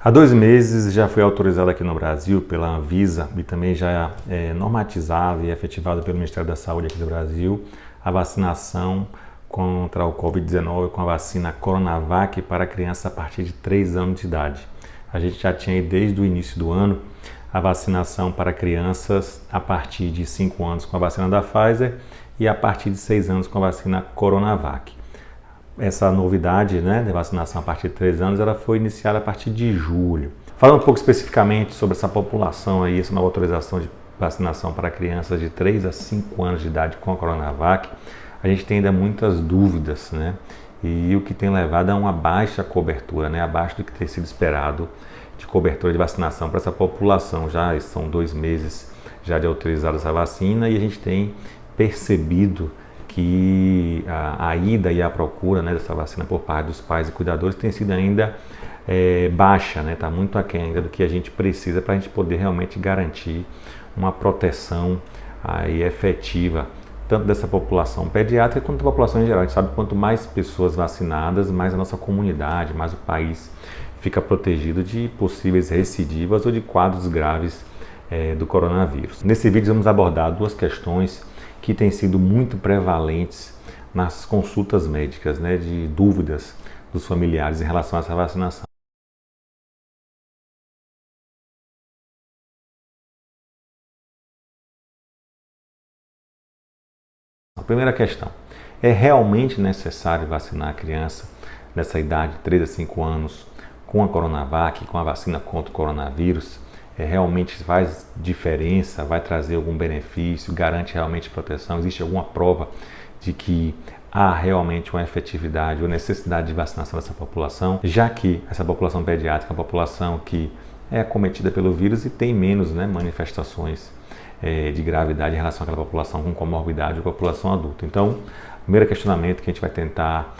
Há 2 meses já foi autorizado aqui no Brasil pela Anvisa e também já é normatizado e efetivado pelo Ministério da Saúde aqui do Brasil a vacinação contra o Covid-19 com a vacina Coronavac para crianças a partir de 3 anos de idade. A gente já tinha desde o início do ano a vacinação para crianças a partir de 5 anos com a vacina da Pfizer e a partir de 6 anos com a vacina Coronavac. Essa novidade, né, de vacinação a partir de 3 anos, ela foi iniciada a partir de julho. Falando um pouco especificamente sobre essa população aí, essa nova autorização de vacinação para crianças de 3 a 5 anos de idade com a Coronavac, a gente tem ainda muitas dúvidas, né? E o que tem levado a uma baixa cobertura, né, abaixo do que tem sido esperado de cobertura de vacinação para essa população. Já são 2 meses já de autorizada essa vacina e a gente tem percebido que a ida e a procura, né, dessa vacina por parte dos pais e cuidadores tem sido ainda baixa, né? Está muito aquém ainda do que a gente precisa para a gente poder realmente garantir uma proteção aí efetiva, tanto dessa população pediátrica quanto da população em geral. A gente sabe que quanto mais pessoas vacinadas, mais a nossa comunidade, mais o país fica protegido de possíveis recidivas ou de quadros graves do coronavírus. Nesse vídeo vamos abordar 2 questões que têm sido muito prevalentes nas consultas médicas, né, de dúvidas dos familiares em relação a essa vacinação. A primeira questão, é realmente necessário vacinar a criança nessa idade, 3 a 5 anos, com a Coronavac, com a vacina contra o coronavírus? Realmente faz diferença, vai trazer algum benefício, garante realmente proteção? Existe alguma prova de que há realmente uma efetividade ou necessidade de vacinação dessa população, já que essa população pediátrica é uma população que é acometida pelo vírus e tem menos, né, manifestações de gravidade em relação àquela população com comorbidade ou população adulta. Então, o primeiro questionamento que a gente vai tentar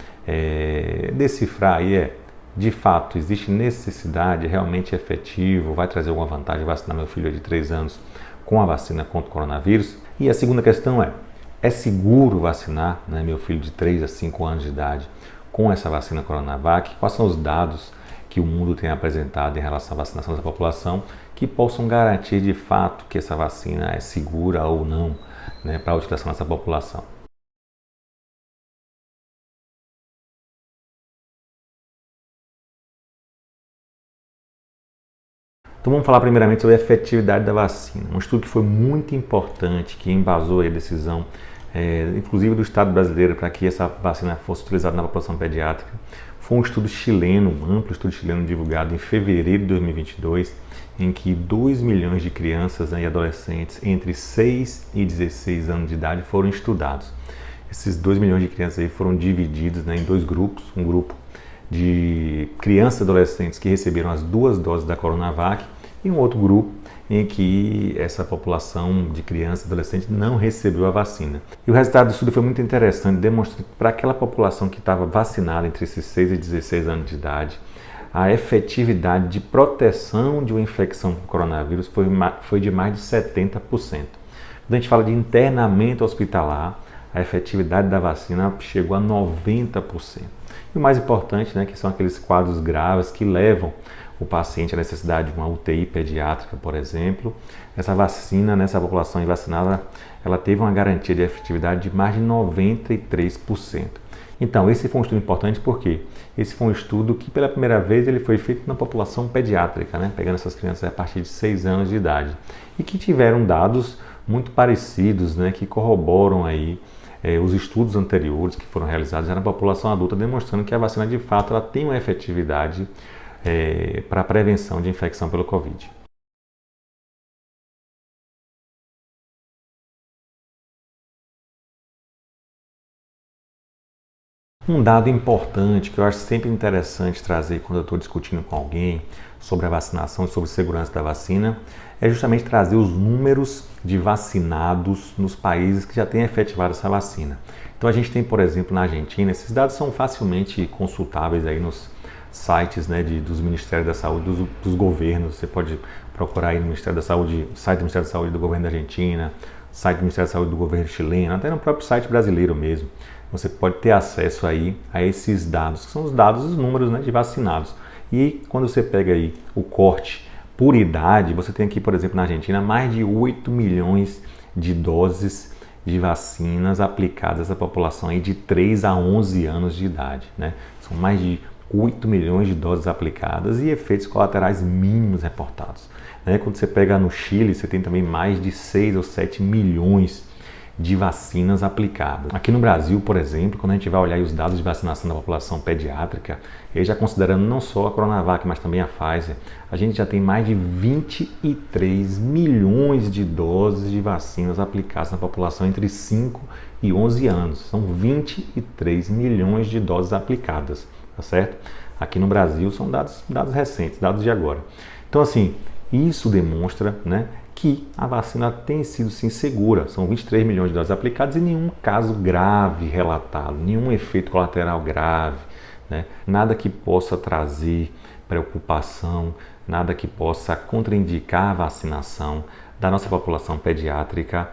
decifrar aí é: de fato, existe necessidade, realmente efetivo, vai trazer alguma vantagem vacinar meu filho de 3 anos com a vacina contra o coronavírus? E a segunda questão é seguro vacinar, né, meu filho de 3 a 5 anos de idade com essa vacina Coronavac? Quais são os dados que o mundo tem apresentado em relação à vacinação dessa população que possam garantir de fato que essa vacina é segura ou não, né, para a utilização dessa população? Então vamos falar primeiramente sobre a efetividade da vacina. Um estudo que foi muito importante, que embasou a decisão, inclusive do Estado brasileiro, para que essa vacina fosse utilizada na população pediátrica, foi um estudo chileno, um amplo estudo chileno divulgado em fevereiro de 2022, em que 2 milhões de crianças, né, e adolescentes entre 6 e 16 anos de idade foram estudados. Esses 2 milhões de crianças aí foram divididos, né, em 2 grupos, um grupo de crianças e adolescentes que receberam as 2 doses da Coronavac e um outro grupo em que essa população de crianças e adolescentes não recebeu a vacina. E o resultado do estudo foi muito interessante, demonstrando que para aquela população que estava vacinada entre esses 6 e 16 anos de idade, a efetividade de proteção de uma infecção com coronavírus foi de mais de 70%. Quando a gente fala de internamento hospitalar, a efetividade da vacina chegou a 90%. E o mais importante, né, que são aqueles quadros graves que levam o paciente à necessidade de uma UTI pediátrica, por exemplo. Essa vacina, nessa população vacinada, ela teve uma garantia de efetividade de mais de 93%. Então, esse foi um estudo importante porque esse foi um estudo que, pela primeira vez, ele foi feito na população pediátrica, né, pegando essas crianças a partir de 6 anos de idade, e que tiveram dados muito parecidos, né, que corroboram aí os estudos anteriores que foram realizados na população adulta, demonstrando que a vacina de fato ela tem uma efetividade para a prevenção de infecção pelo Covid. Um dado importante que eu acho sempre interessante trazer quando eu estou discutindo com alguém sobre a vacinação e sobre segurança da vacina é justamente trazer os números de vacinados nos países que já têm efetivado essa vacina. Então a gente tem, por exemplo, na Argentina, esses dados são facilmente consultáveis aí nos sites, né, dos Ministérios da Saúde, dos governos. Você pode procurar aí no Ministério da Saúde, site do Ministério da Saúde do governo da Argentina, site do Ministério da Saúde do governo chileno, até no próprio site brasileiro mesmo. Você pode ter acesso aí a esses dados, que são os dados, os números, né, de vacinados. E quando você pega aí o corte por idade, você tem aqui, por exemplo, na Argentina, mais de 8 milhões de doses de vacinas aplicadas à população aí de 3 a 11 anos de idade, né? São mais de 8 milhões de doses aplicadas e efeitos colaterais mínimos reportados, né? Quando você pega no Chile, você tem também mais de 6 ou 7 milhões de vacinas aplicadas. Aqui no Brasil, por exemplo, quando a gente vai olhar os dados de vacinação da população pediátrica, e já considerando não só a Coronavac, mas também a Pfizer, a gente já tem mais de 23 milhões de doses de vacinas aplicadas na população entre 5 e 11 anos. São 23 milhões de doses aplicadas, tá certo? Aqui no Brasil são dados recentes, dados de agora. Então, assim, isso demonstra, né, que a vacina tem sido sim segura. São 23 milhões de doses aplicadas e nenhum caso grave relatado, nenhum efeito colateral grave, né? Nada que possa trazer preocupação, nada que possa contraindicar a vacinação da nossa população pediátrica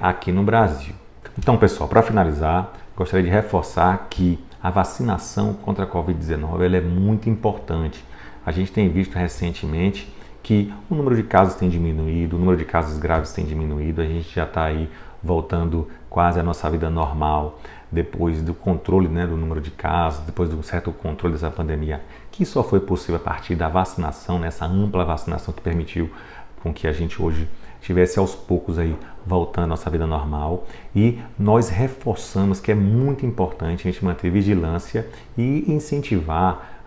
aqui no Brasil. Então, pessoal, para finalizar, gostaria de reforçar que a vacinação contra a Covid-19 ela é muito importante. A gente tem visto recentemente que o número de casos tem diminuído, o número de casos graves tem diminuído, a gente já está aí voltando quase à nossa vida normal, depois do controle, né, do número de casos, depois de um certo controle dessa pandemia, que só foi possível a partir da vacinação, nessa ampla vacinação que permitiu com que a gente hoje tivesse aos poucos aí voltando à nossa vida normal. E nós reforçamos que é muito importante a gente manter vigilância e incentivar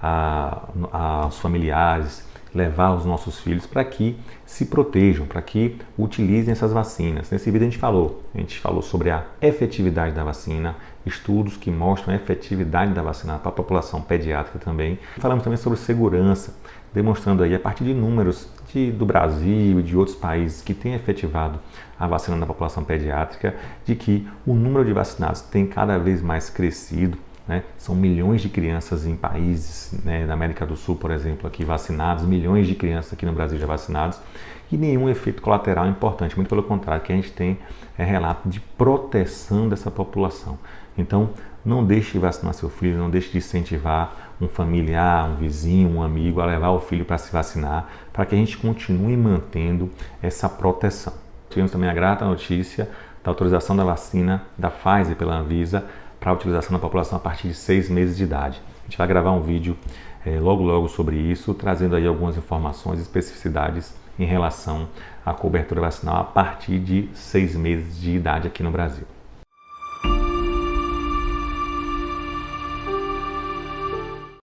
aos familiares, levar os nossos filhos para que se protejam, para que utilizem essas vacinas. Nesse vídeo a gente falou sobre a efetividade da vacina, estudos que mostram a efetividade da vacina para a população pediátrica também. Falamos também sobre segurança, demonstrando aí a partir de números do Brasil e de outros países que têm efetivado a vacina na população pediátrica, de que o número de vacinados tem cada vez mais crescido. Né? São milhões de crianças em países, né, da América do Sul, por exemplo, aqui vacinados, milhões de crianças aqui no Brasil já vacinados e nenhum efeito colateral importante, muito pelo contrário, que a gente tem relato de proteção dessa população. Então, não deixe de vacinar seu filho, não deixe de incentivar um familiar, um vizinho, um amigo a levar o filho para se vacinar, para que a gente continue mantendo essa proteção. Tivemos também a grata notícia da autorização da vacina da Pfizer pela Anvisa para a utilização na população a partir de 6 meses de idade. A gente vai gravar um vídeo logo sobre isso, trazendo aí algumas informações e especificidades em relação à cobertura vacinal a partir de 6 meses de idade aqui no Brasil.